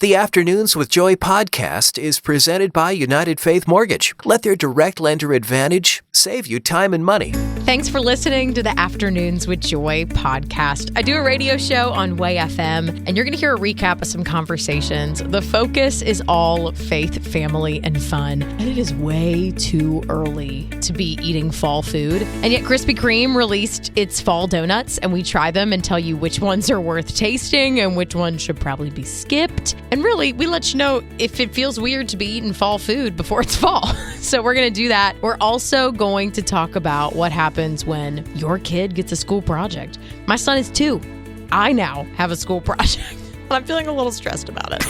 The Afternoons with Joy podcast is presented by United Faith Mortgage. Let their direct lender advantage save you time and money. Thanks for listening to the Afternoons with Joy podcast. I do a radio show on Way FM, and you're going to hear a recap of some conversations. The focus is all faith, family, and fun. And it is way too early to be eating fall food. And yet Krispy Kreme released its fall donuts, and we try them and tell you which ones are worth tasting and which ones should probably be skipped. And really, we let you know if it feels weird to be eating fall food before it's fall. So we're going to do that. We're also going to talk about what happens when your kid gets a school project. My son is 2. I now have a school project. I'm feeling a little stressed about it.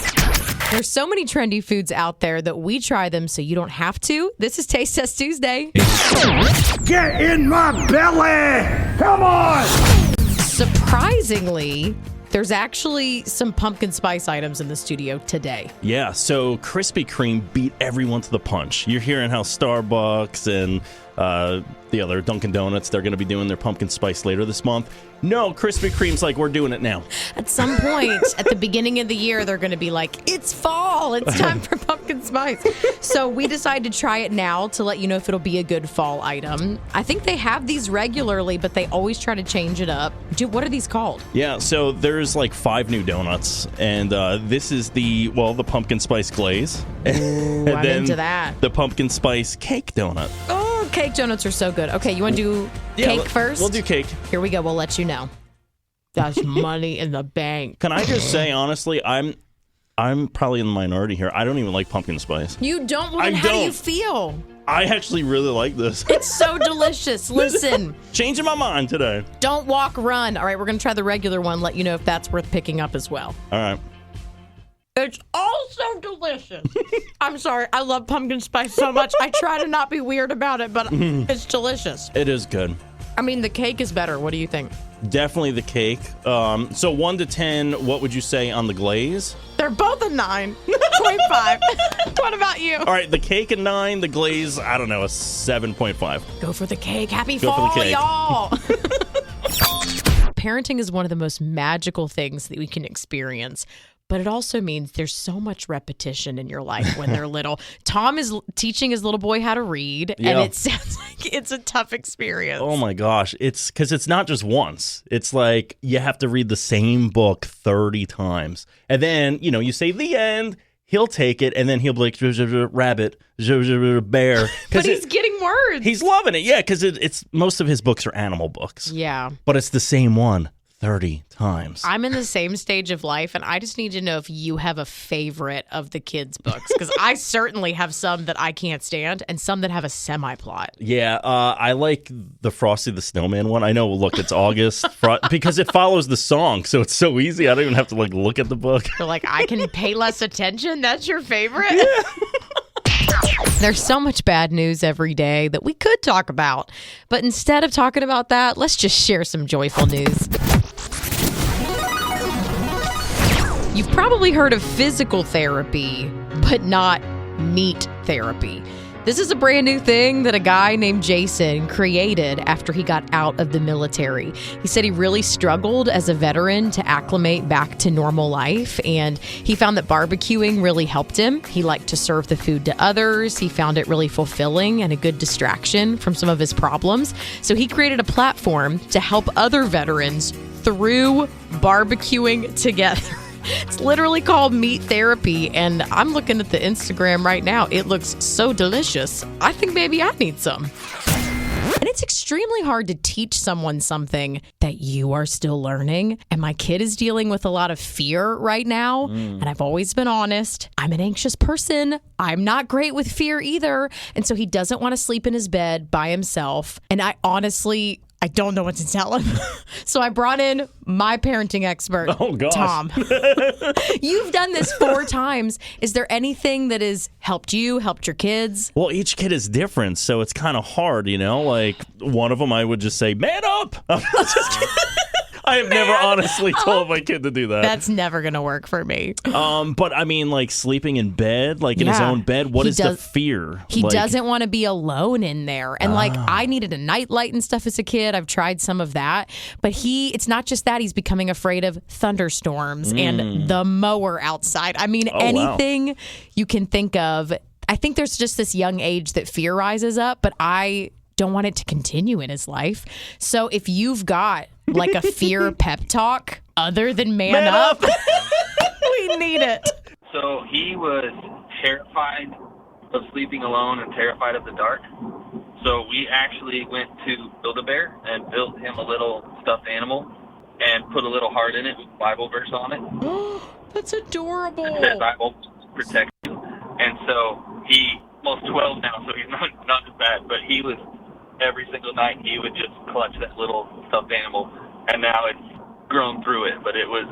There's so many trendy foods out there that we try them so you don't have to. This is Taste Test Tuesday. Get in my belly! Come on! Surprisingly, there's actually some pumpkin spice items in the studio today. Yeah, so Krispy Kreme beat everyone to the punch. You're hearing how Starbucks and the other Dunkin' Donuts, they're going to be doing their pumpkin spice later this month. No, Krispy Kreme's like, we're doing it now. At some point, at the beginning of the year, they're going to be like, it's fall. It's time for pumpkin spice. So we decided to try it now to let you know if it'll be a good fall item. I think they have these regularly, but they always try to change it up. Dude, what are these called? Yeah, so there's like 5 new donuts, and this is the pumpkin spice glaze. Ooh, I'm into that. The pumpkin spice cake donut. Oh, cake donuts are so good. Okay, you want to do cake first? We'll do cake. Here we go. We'll let you know. That's money in the bank. Can I just say, honestly, I'm probably in the minority here. I don't even like pumpkin spice. You don't? Well, then how do you feel? I actually really like this. It's so delicious. Listen. Changing my mind today. Don't walk, run. All right, we're going to try the regular one, let you know if that's worth picking up as well. All right. It's also delicious. I'm sorry. I love pumpkin spice so much. I try to not be weird about it, but it's delicious. It is good. I mean, the cake is better. What do you think? Definitely the cake. So 1 to 10, what would you say on the glaze? They're both a 9.5. What about you? All right, the cake a 9, the glaze, I don't know, a 7.5. Go for the cake. Happy Go fall, for the cake. y'all. Parenting is one of the most magical things that we can experience. But it also means there's so much repetition in your life when they're little. Tom is teaching his little boy how to read, and it sounds like it's a tough experience. Oh my gosh. It's because it's not just once. It's like you have to read the same book 30 times. And then, you say the end, he'll take it, and then he'll be like, rabbit, bear. But he's getting words. He's loving it, yeah, because it's most of his books are animal books. Yeah. But it's the same one 30 times. I'm in the same stage of life, and I just need to know if you have a favorite of the kids' books, because I certainly have some that I can't stand and some that have a semi-plot. Yeah, I like the Frosty the Snowman one. I know, look, it's August, because it follows the song, so it's so easy. I don't even have to look at the book. You're like, I can pay less attention? That's your favorite? Yeah. There's so much bad news every day that we could talk about. But instead of talking about that, let's just share some joyful news. You've probably heard of physical therapy, but not meat therapy. This is a brand new thing that a guy named Jason created after he got out of the military. He said he really struggled as a veteran to acclimate back to normal life, and he found that barbecuing really helped him. He liked to serve the food to others. He found it really fulfilling and a good distraction from some of his problems. So he created a platform to help other veterans through barbecuing together. It's literally called Meat Therapy, and I'm looking at the Instagram right now. It looks so delicious. I think maybe I need some. And it's extremely hard to teach someone something that you are still learning. And my kid is dealing with a lot of fear right now. And I've always been honest. I'm an anxious person. I'm not great with fear either. And so he doesn't want to sleep in his bed by himself. And I don't know what to tell him. So I brought in my parenting expert, Tom. You've done this 4 times. Is there anything that has helped you, helped your kids? Well, each kid is different, so it's kind of hard, Like, one of them I would just say, man up! I'm just kidding. I have never honestly told my kid to do that. That's never going to work for me. But I mean, like sleeping in bed, like in his own bed, what is the fear? He doesn't want to be alone in there. And like, I needed a nightlight and stuff as a kid. I've tried some of that. But it's not just that. He's becoming afraid of thunderstorms and the mower outside. I mean, anything you can think of. I think there's just this young age that fear rises up, but I don't want it to continue in his life. So if you've got like a fear pep talk other than man up, we need it. So he was terrified of sleeping alone and terrified of the dark. So we actually went to Build-A-Bear and built him a little stuffed animal and put a little heart in it with a Bible verse on it. That's adorable. It says, I will protect you. And so he's almost 12 now, so he's not as bad, but he was, every single night he would just clutch that little stuffed animal, and now it's grown through it. But it was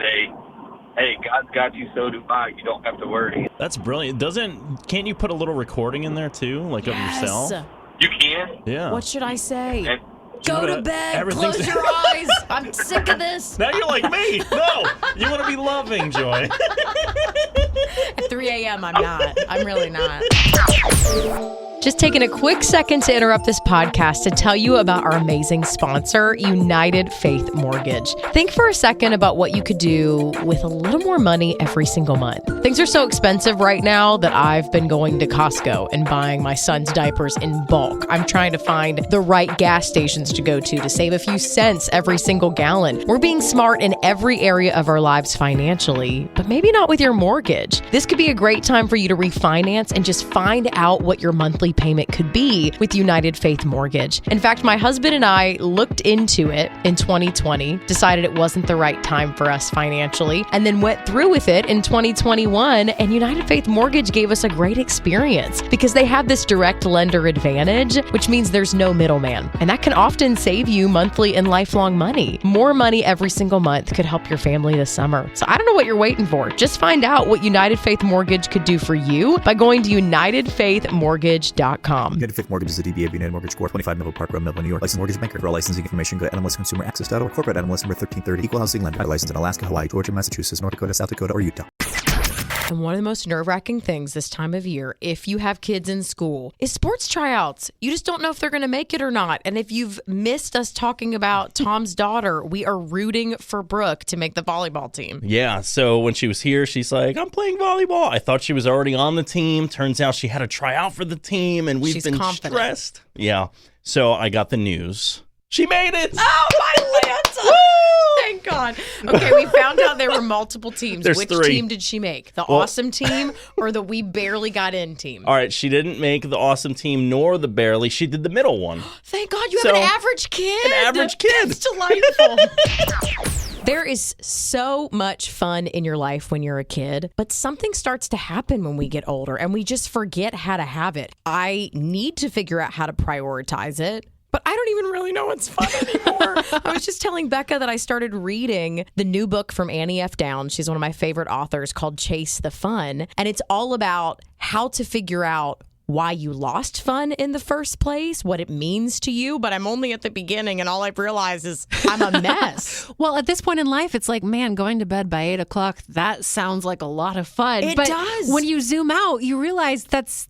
hey, God's got you, so do I. You don't have to worry. That's brilliant. Can't you put a little recording in there too, like of yourself? You can. Yeah. What should I say? And Go to bed, close your eyes. I'm sick of this. Now you're like me. No, you want to be loving, Joy. At 3 a.m., I'm not. I'm really not. Just taking a quick second to interrupt this podcast to tell you about our amazing sponsor, United Faith Mortgage. Think for a second about what you could do with a little more money every single month. Things are so expensive right now that I've been going to Costco and buying my son's diapers in bulk. I'm trying to find the right gas stations to go to save a few cents every single gallon. We're being smart in every area of our lives financially, but maybe not with your mortgage. This could be a great time for you to refinance and just find out what your monthly payment could be with United Faith Mortgage. In fact, my husband and I looked into it in 2020, decided it wasn't the right time for us financially, and then went through with it in 2021, and United Faith Mortgage gave us a great experience because they have this direct lender advantage, which means there's no middleman, and that can often save you monthly and lifelong money. More money every single month could help your family this summer. So I don't know what you're waiting for. Just find out what United Faith Mortgage could do for you by going to UnitedFaithMortgage.com. United Faith Mortgage is a DBA of United Mortgage Corp. 25 Melville Park Road, Melville, New York. Licensed mortgage banker. For all licensing information, go to NMLSConsumerAccess.org. Corporate NMLS number 1330. Equal housing lender. Licensed in Alaska, Hawaii, Georgia, Massachusetts, North Dakota, South Dakota, or Utah. And one of the most nerve-wracking things this time of year, if you have kids in school, is sports tryouts. You just don't know if they're going to make it or not. And if you've missed us talking about Tom's daughter, we are rooting for Brooke to make the volleyball team. Yeah, so when she was here, she's like, I'm playing volleyball. I thought she was already on the team. Turns out she had to try out for the team, and she's been confident. Stressed. Yeah, so I got the news. She made it! Oh, my Lanta! Thank God. Okay, we found out there were multiple teams. There's Which 3. team did she make? The awesome team or the we barely got in team? All right, she didn't make the awesome team nor the barely. She did the middle one. Thank God you have an average kid. An average kid. That's delightful. There is so much fun in your life when you're a kid, but something starts to happen when we get older and we just forget how to have it. I need to figure out how to prioritize it. But I don't even really know what's fun anymore. I was just telling Becca that I started reading the new book from Annie F. Downs. She's one of my favorite authors, called Chase the Fun. And it's all about how to figure out why you lost fun in the first place, what it means to you. But I'm only at the beginning, and all I've realized is I'm a mess. Well, at this point in life, it's like, man, going to bed by 8 o'clock, that sounds like a lot of fun. It does. When you zoom out, you realize that's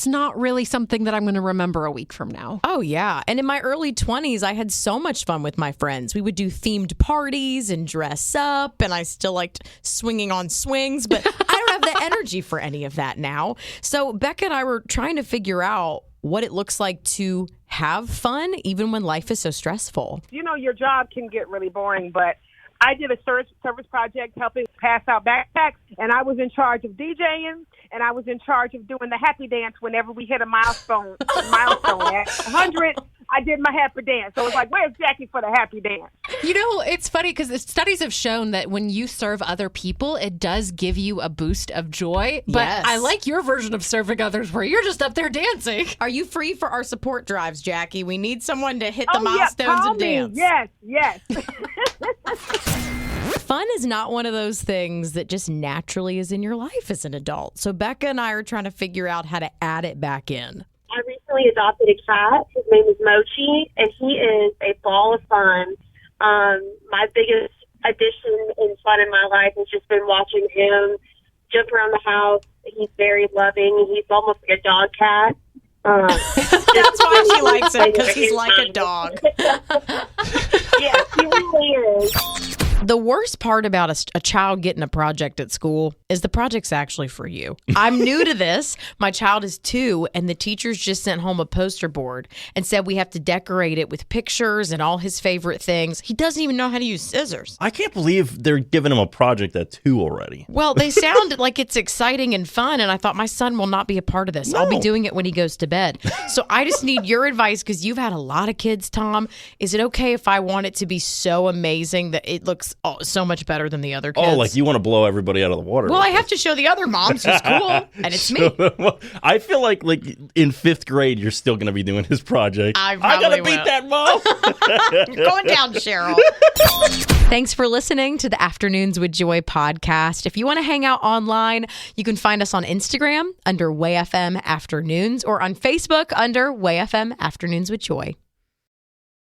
not really something that I'm going to remember a week from now. Oh, yeah. And in my early 20s, I had so much fun with my friends. We would do themed parties and dress up, and I still liked swinging on swings, but I don't have the energy for any of that now. So Becca and I were trying to figure out what it looks like to have fun, even when life is so stressful. You know, your job can get really boring, but I did a service project helping pass out backpacks, and I was in charge of DJing, and I was in charge of doing the happy dance whenever we hit a milestone. At 100, I did my happy dance. So it's like, where's Jackie for the happy dance? You know, it's funny because studies have shown that when you serve other people, it does give you a boost of joy. But Yes. I like your version of serving others where you're just up there dancing. Are you free for our support drives, Jackie? We need someone to hit the Oh, milestones yeah, call and me. dance. Yes. Fun is not one of those things that just naturally is in your life as an adult. So Becca and I are trying to figure out how to add it back in. I recently adopted a cat. His name is Mochi, and he is a ball of fun. My biggest addition and fun in my life has just been watching him jump around the house. He's very loving. He's almost like a dog cat. That's why she likes him, because he's like a dog. Yeah, he really is. The worst part about a child getting a project at school is the project's actually for you. I'm new to this. My child is 2, and the teachers just sent home a poster board and said we have to decorate it with pictures and all his favorite things. He doesn't even know how to use scissors. I can't believe they're giving him a project at 2 already. Well, they sound like it's exciting and fun, and I thought my son will not be a part of this. No. I'll be doing it when he goes to bed. So I just need your advice, because you've had a lot of kids, Tom. Is it okay if I want it to be so amazing that it looks so much better than the other kids? Oh, like you want to blow everybody out of the water. Well, I have to show the other moms who's cool, and it's me. I feel like in 5th grade, you're still going to be doing his project. I gotta beat that, Mom. You're going down, Cheryl. Thanks for listening to the Afternoons with Joy podcast. If you want to hang out online, you can find us on Instagram under WayFM Afternoons or on Facebook under WayFM Afternoons with Joy.